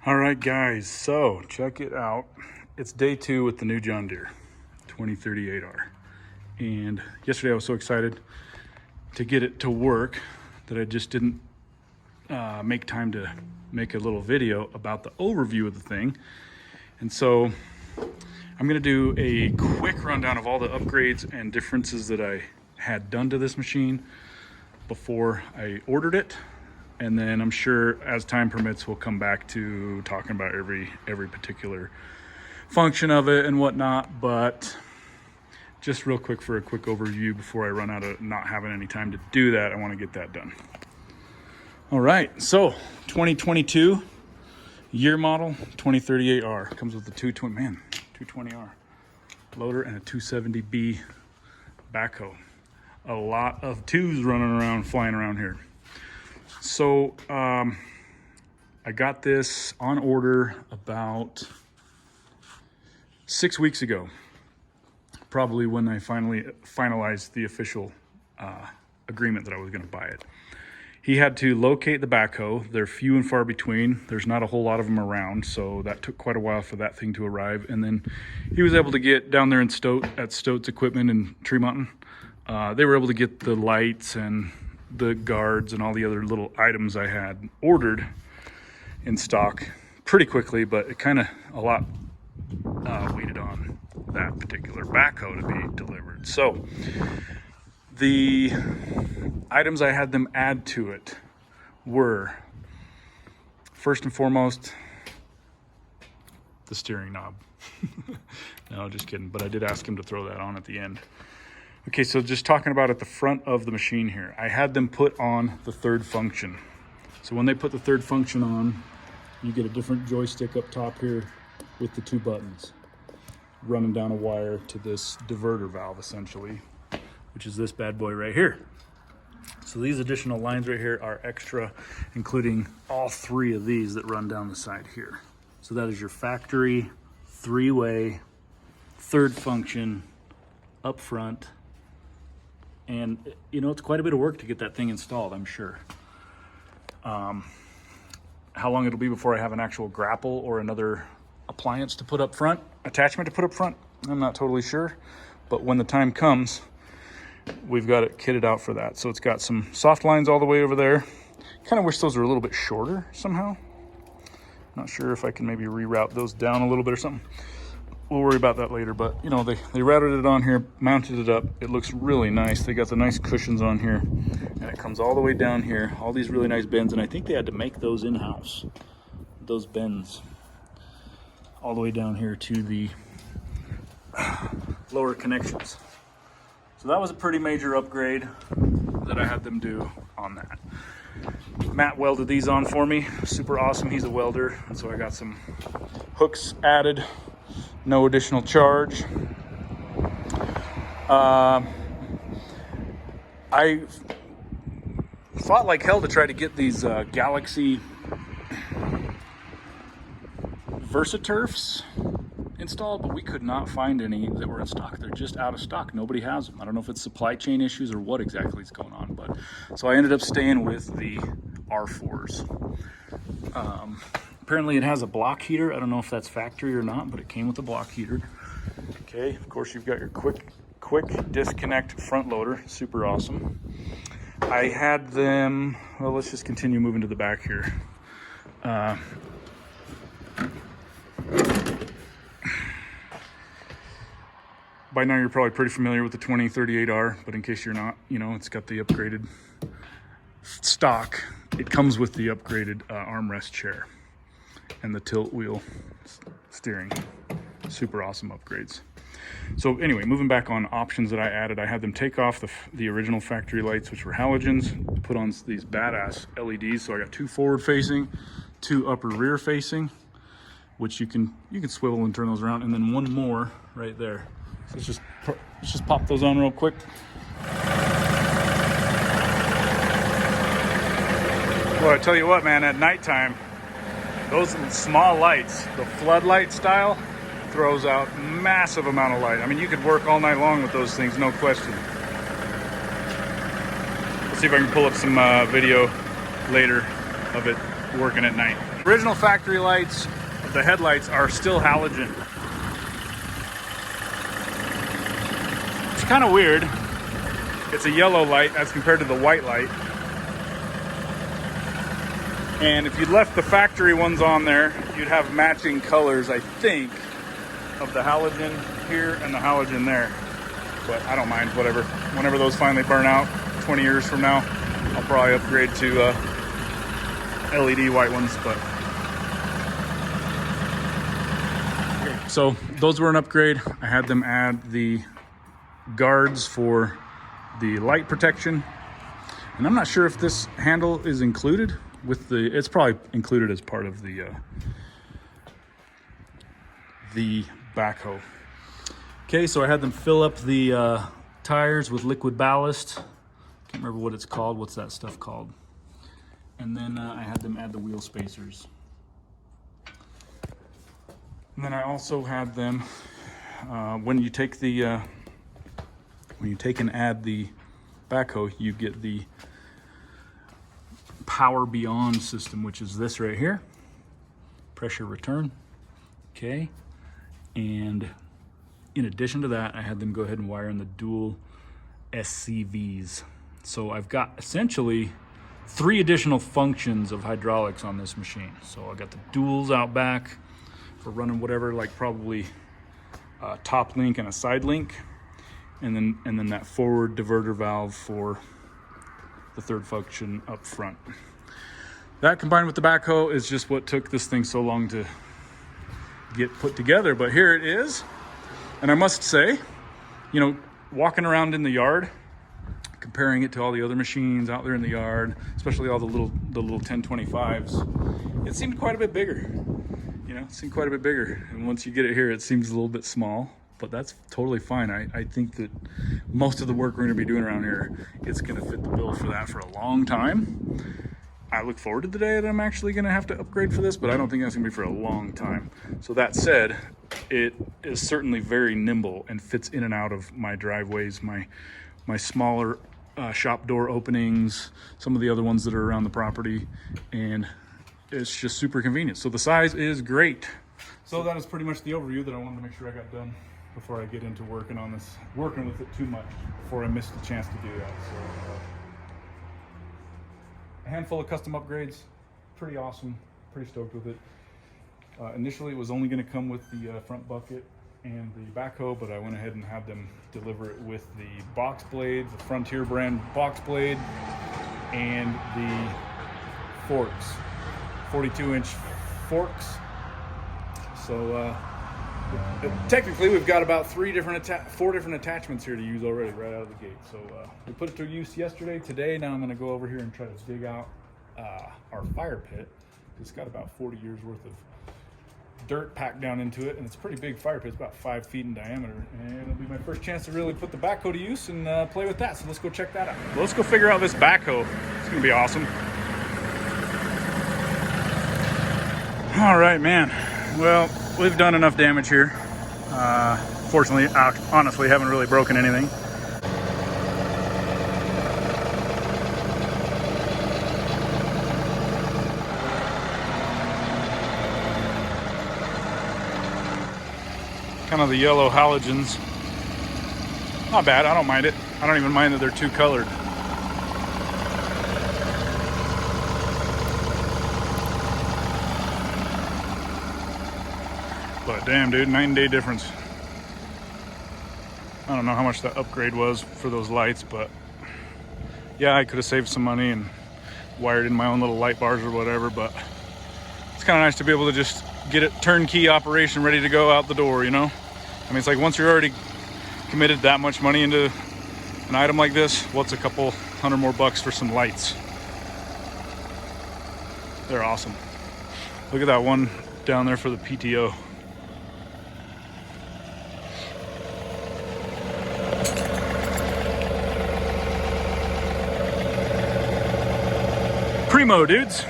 All right, guys, so check it out. It's day 2 with the new John Deere 2038R. And yesterday I was so excited to get it to work that I just didn't make time to make a little video about the overview of the thing. And so I'm gonna do a quick rundown of all the upgrades and differences that I had done to this machine before I ordered it. And then I'm sure as time permits, we'll come back to talking about every particular function of it and whatnot. But just real quick for a quick overview before I run out of not having any time to do that, I want to get that done. All right, so 2022 year model 2038R comes with the 220R loader and a 270B backhoe. A lot of twos running around, flying around here. So I got this on order about 6 weeks ago, probably when I finally finalized the official agreement that I was going to buy it. He had to locate the backhoe. They're few and far between. There's not a whole lot of them around, so that took quite a while for that thing to arrive. And then he was able to get down there in Stote's Equipment in Tree Mountain. They were able to get the lights and the guards and all the other little items I had ordered in stock pretty quickly, but it kind of a lot waited on that particular backhoe to be delivered. So the items I had them add to it were, first and foremost, the steering knob. No, just kidding, but I did ask him to throw that on at the end. Okay, so just talking about at the front of the machine here, I had them put on the third function. So when they put the third function on, you get a different joystick up top here with the 2 buttons running down a wire to this diverter valve essentially, which is this bad boy right here. So these additional lines right here are extra, including all 3 of these that run down the side here. So that is your factory 3-way third function up front. And you know, it's quite a bit of work to get that thing installed, I'm sure. How long it'll be before I have an actual grapple or another appliance to put up front, attachment to put up front, I'm not totally sure. But when the time comes, we've got it kitted out for that. So it's got some soft lines all the way over there. Kind of wish those were a little bit shorter somehow. Not sure if I can maybe reroute those down a little bit or something. We'll worry about that later, but you know, they routed it on here, mounted it up. It looks really nice. They got the nice cushions on here, and it comes all the way down here, all these really nice bends, and I think they had to make those in-house, those bends, all the way down here to the lower connections. So that was a pretty major upgrade that I had them do on that. Matt welded these on for me, super awesome. He's a welder, and so I got some hooks added. No additional charge. I fought like hell to try to get these Galaxy VersaTurfs installed, but we could not find any that were in stock. They're just out of stock. Nobody has them. I don't know if it's supply chain issues or what exactly is going on, but so I ended up staying with the R4s. Apparently it has a block heater. I don't know if that's factory or not, but it came with a block heater. Okay, of course you've got your quick disconnect front loader, super awesome. I had them, well, let's just continue moving to the back here. By now you're probably pretty familiar with the 2038R, but in case you're not, you know, it's got the upgraded stock. It comes with the upgraded armrest chair and the tilt wheel steering. Super awesome upgrades. So anyway, moving back on options that I added, I had them take off the original factory lights, which were halogens, put on these badass LEDs. So I got 2 forward facing, 2 upper rear facing, which you can swivel and turn those around, and then 1 more right there. So let's just pop those on real quick. Well, I tell you what, man, at nighttime, those small lights, the floodlight style, throws out massive amount of light. I mean, you could work all night long with those things, no question. Let's see if I can pull up some video later of it working at night. Original factory lights, the headlights are still halogen. It's kind of weird. It's a yellow light as compared to the white light. And if you'd left the factory ones on there, you'd have matching colors, I think, of the halogen here and the halogen there. But I don't mind, whatever. Whenever those finally burn out, 20 years from now, I'll probably upgrade to LED white ones. But so those were an upgrade. I had them add the guards for the light protection. And I'm not sure if this handle is included with the, it's probably included as part of the backhoe. Okay, so I had them fill up the tires with liquid ballast. Can't remember what it's called. What's that stuff called? And then I had them add the wheel spacers. And then I also had them, when you take and add the backhoe, you get the Power Beyond system, which is this right here. Pressure return. Okay. And in addition to that, I had them go ahead and wire in the dual SCVs. So I've got essentially 3 additional functions of hydraulics on this machine. So I got the duals out back for running whatever, like probably a top link and a side link. And then that forward diverter valve for the 3rd function up front. That combined with the backhoe is just what took this thing so long to get put together. But here it is. And I must say, you know, walking around in the yard, comparing it to all the other machines out there in the yard, especially all the little 1025s, it seemed quite a bit bigger. You know, it seemed quite a bit bigger. And once you get it here, it seems a little bit small. But that's totally fine. I think that most of the work we're going to be doing around here, it's going to fit the bill for that for a long time. I look forward to the day that I'm actually going to have to upgrade for this, but I don't think that's going to be for a long time. So that said, it is certainly very nimble and fits in and out of my driveways, my smaller shop door openings, some of the other ones that are around the property, and it's just super convenient. So the size is great. So that is pretty much the overview that I wanted to make sure I got done before I get into working with it too much, before I missed the chance to do that. So a handful of custom upgrades, pretty awesome, pretty stoked with it. Initially it was only going to come with the front bucket and the backhoe, but I went ahead and had them deliver it with the box blade, the Frontier brand box blade, and the forks, 42-inch forks. So technically we've got about 4 different attachments here to use already right out of the gate. So we put it to use yesterday. Today, now I'm going to go over here and try to dig out our fire pit. It's got about 40 years worth of dirt packed down into it, and it's a pretty big fire pit. It's about 5 feet in diameter, and it'll be my first chance to really put the backhoe to use and play with that. So let's go check that out. Well, let's go figure out this backhoe. It's going to be awesome. All right, man. Well, we've done enough damage here. Fortunately, I honestly haven't really broken anything. Kind of the yellow halogens. Not bad, I don't mind it. I don't even mind that they're 2 colored. But damn, dude, 9-day difference. I don't know how much that upgrade was for those lights, but yeah, I could have saved some money and wired in my own little light bars or whatever, but it's kind of nice to be able to just get it turnkey operation ready to go out the door, you know? I mean, it's like once you're already committed that much money into an item like this, what's a couple $100 more for some lights? They're awesome. Look at that one down there for the PTO. Primo, dudes.